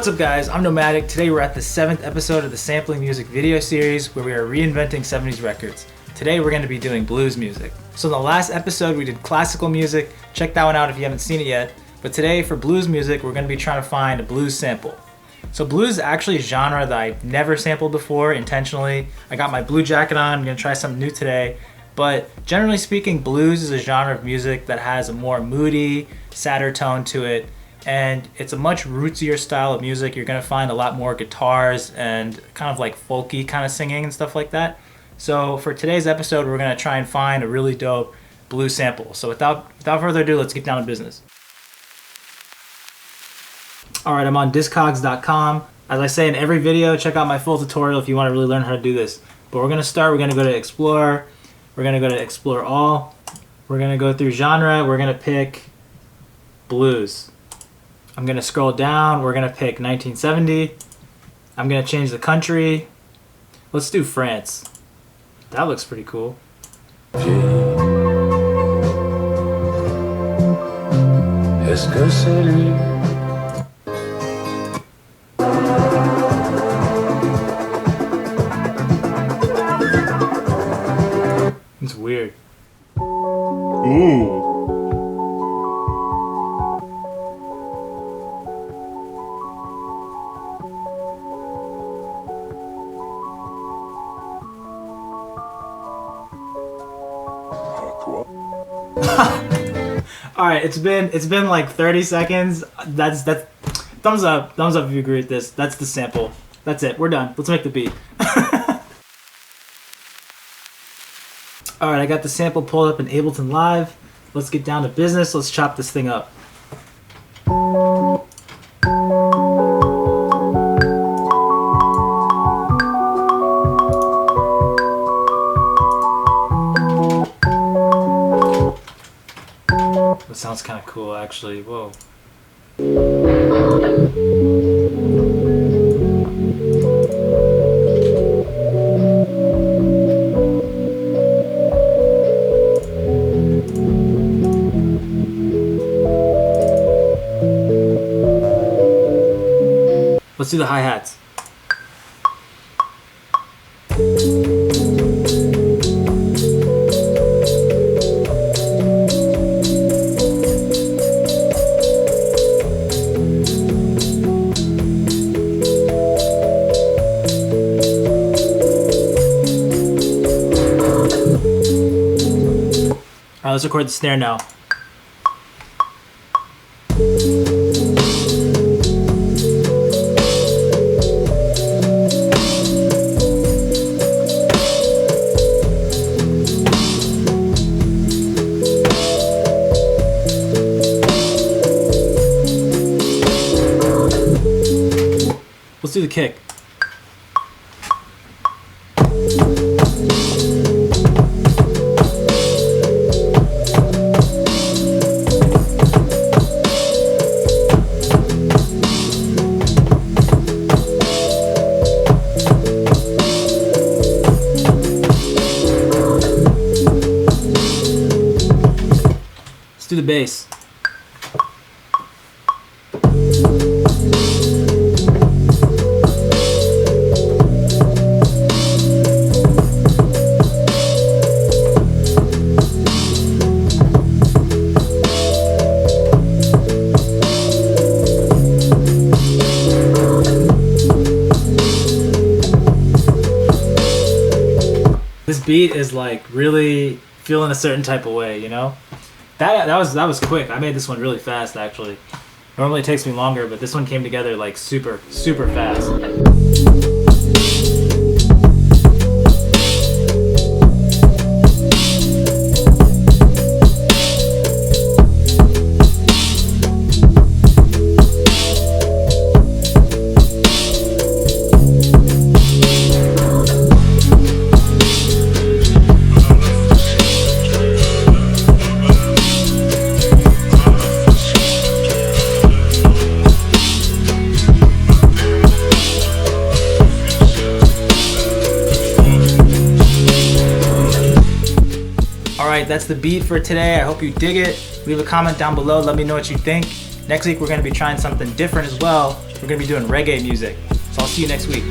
What's up guys, I'm Nomadikh. Today we're at the 7th episode of the Sampling Music video series where we are reinventing 70s records. Today we're going to be doing blues music. So in the last episode we did classical music. Check that one out if you haven't seen it yet. But today for blues music we're going to be trying to find a blues sample. So blues is actually a genre that I've never sampled before intentionally. I got my blue jacket on, I'm going to try something new today. But generally speaking, blues is a genre of music that has a more moody, sadder tone to it. And it's a much rootsier style of music. You're gonna find a lot more guitars and kind of like folky kind of singing and stuff like that. So for today's episode, we're gonna try and find a really dope blues sample. So without further ado, let's get down to business. All right, I'm on discogs.com. As I say in every video, check out my full tutorial if you wanna really learn how to do this. But we're gonna go to Explore. We're gonna go to Explore All. We're gonna go through genre. We're gonna pick blues. I'm gonna scroll down, we're gonna pick 1970. I'm gonna change the country. Let's do France. That looks pretty cool. It's weird. Ooh. All right, it's been like 30 seconds. That's thumbs up if you agree with this. That's the sample. That's it. We're done. Let's make the beat. All right, I got the sample pulled up in Ableton Live. Let's get down to business. Let's chop this thing up. That sounds kind of cool, actually. Whoa. Let's do the hi-hats. Alright, let's record the snare now. Let's do the kick. Let's do the bass. This beat is like really feeling a certain type of way, you know? That was quick. I made this one really fast actually. Normally it takes me longer, but this one came together like super fast. Alright, that's the beat for today. I hope you dig it. Leave a comment down below, let me know what you think. Next week we're going to be trying something different as well. We're going to be doing reggae music. So I'll see you next week.